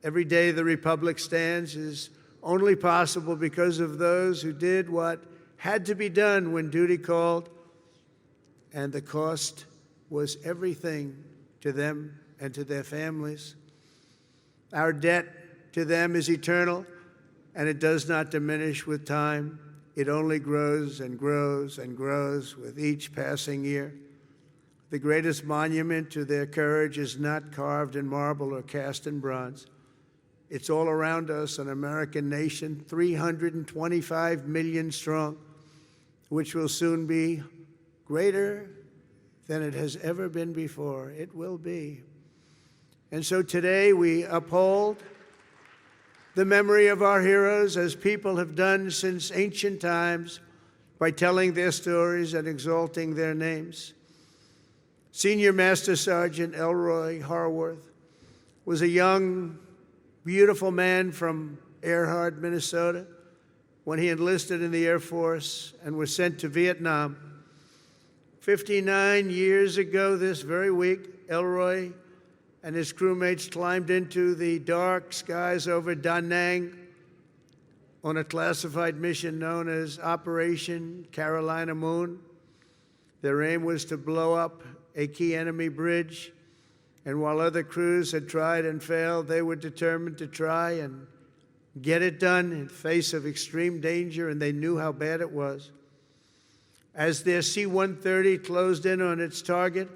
every day the Republic stands is only possible because of those who did what had to be done when duty called, and the cost was everything to them and to their families. Our debt to them is eternal, and it does not diminish with time. It only grows and grows and grows with each passing year. The greatest monument to their courage is not carved in marble or cast in bronze. It's all around us, an American nation, 325 million strong, which will soon be greater than it has ever been before. It will be. And so today we uphold the memory of our heroes as people have done since ancient times by telling their stories and exalting their names. Senior Master Sergeant Elroy Harworth was a young, beautiful man from Earhart, Minnesota, when he enlisted in the Air Force and was sent to Vietnam. 59 years ago this very week, Elroy and his crewmates climbed into the dark skies over Da Nang on a classified mission known as Operation Carolina Moon. Their aim was to blow up a key enemy bridge, and while other crews had tried and failed, they were determined to try and get it done in face of extreme danger, and they knew how bad it was. As their C-130 closed in on its target,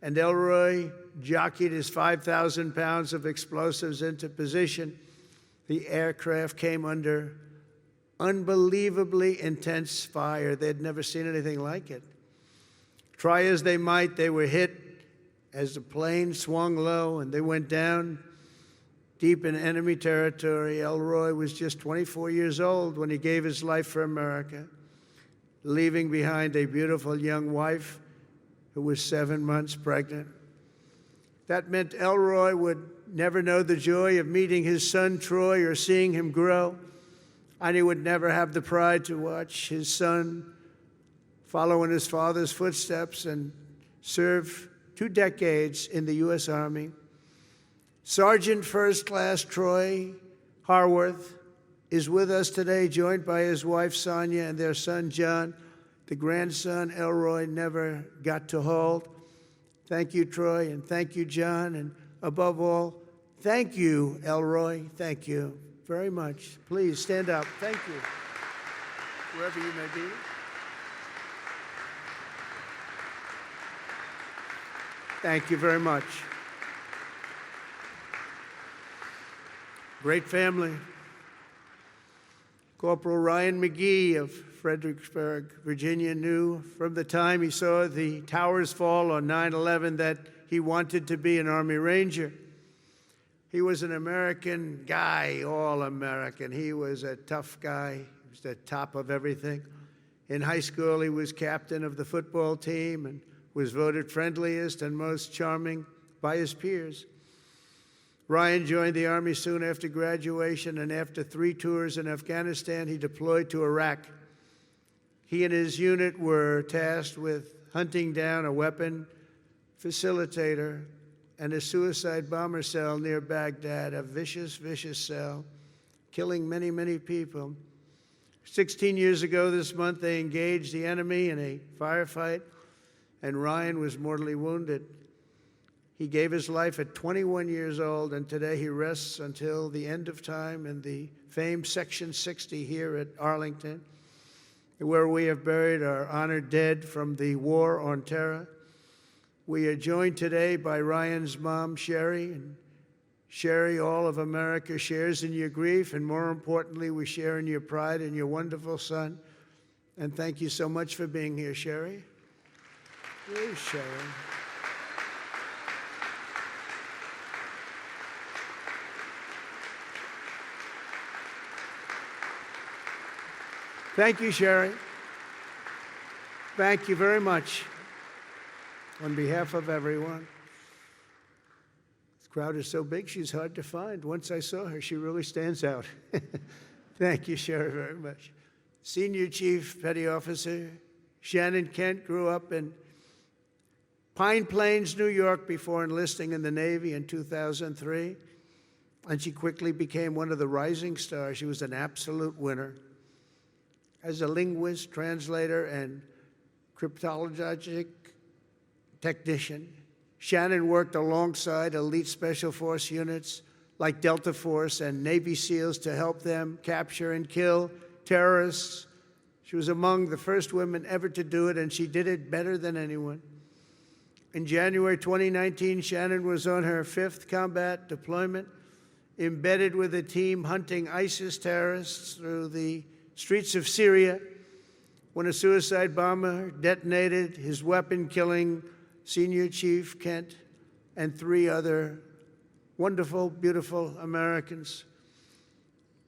and Elroy jockeyed his 5,000 pounds of explosives into position, the aircraft came under unbelievably intense fire. They'd never seen anything like it. Try as they might, they were hit as the plane swung low and they went down deep in enemy territory. Elroy was just 24 years old when he gave his life for America, leaving behind a beautiful young wife who was 7 months pregnant. That meant Elroy would never know the joy of meeting his son Troy or seeing him grow, and he would never have the pride to watch his son follow in his father's footsteps and serve 2 decades in the U.S. Army. Sergeant First Class Troy Harworth is with us today, joined by his wife Sonia and their son John, the grandson Elroy never got to hold. Thank you, Troy, and thank you, John, and above all, thank you, Elroy. Thank you very much. Please stand up. Thank you, wherever you may be. Thank you very much. Great family. Corporal Ryan McGee of Fredericksburg, Virginia, knew from the time he saw the towers fall on 9/11 that he wanted to be an Army Ranger. He was an American guy, all American. He was a tough guy. He was the top of everything. In high school, he was captain of the football team and was voted friendliest and most charming by his peers. Ryan joined the Army soon after graduation, and after 3 tours in Afghanistan, he deployed to Iraq. He and his unit were tasked with hunting down a weapon facilitator and a suicide bomber cell near Baghdad, a vicious, vicious cell, killing many, many people. 16 years ago this month, they engaged the enemy in a firefight, and Ryan was mortally wounded. He gave his life at 21 years old, and today he rests until the end of time in the famed Section 60 here at Arlington, where we have buried our honored dead from the War on Terror. We are joined today by Ryan's mom, Sherry, and Sherry, all of America shares in your grief, and more importantly, we share in your pride in your wonderful son. And thank you so much for being here, Sherry. Here's Sherry. Thank you, Sherry. Thank you very much. On behalf of everyone. This crowd is so big, she's hard to find. Once I saw her, she really stands out. Thank you, Sherry, very much. Senior Chief Petty Officer Shannon Kent grew up in Pine Plains, New York, before enlisting in the Navy in 2003. and she quickly became one of the rising stars. She was an absolute winner. As a linguist, translator, and cryptologic technician, Shannon worked alongside elite special force units like Delta Force and Navy SEALs to help them capture and kill terrorists. She was among the first women ever to do it, and she did it better than anyone. In January 2019, Shannon was on her 5th combat deployment, embedded with a team hunting ISIS terrorists through the streets of Syria when a suicide bomber detonated his weapon, killing Senior Chief Kent and 3 other wonderful, beautiful Americans.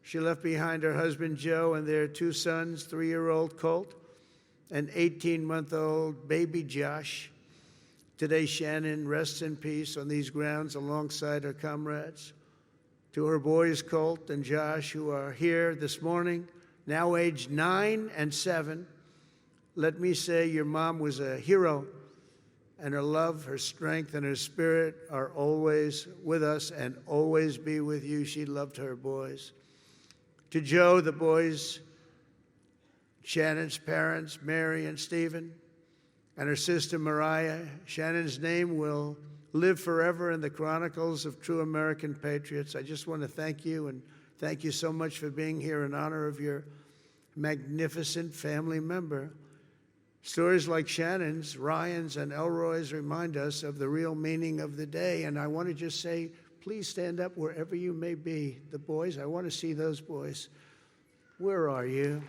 She left behind her husband, Joe, and their 2 sons, 3-year-old Colt and 18-month-old baby Josh. Today, Shannon rests in peace on these grounds alongside her comrades. To her boys, Colt and Josh, who are here this morning, now aged 9 and 7, let me say your mom was a hero, and her love, her strength, and her spirit are always with us and always be with you. She loved her boys. To Joe, the boys, Shannon's parents, Mary and Stephen, and her sister Mariah, Shannon's name will live forever in the chronicles of true American patriots. I just want to thank you, and thank you so much for being here in honor of your magnificent family member. Stories like Shannon's, Ryan's, and Elroy's remind us of the real meaning of the day. And I want to just say, please stand up wherever you may be. The boys, I want to see those boys. Where are you?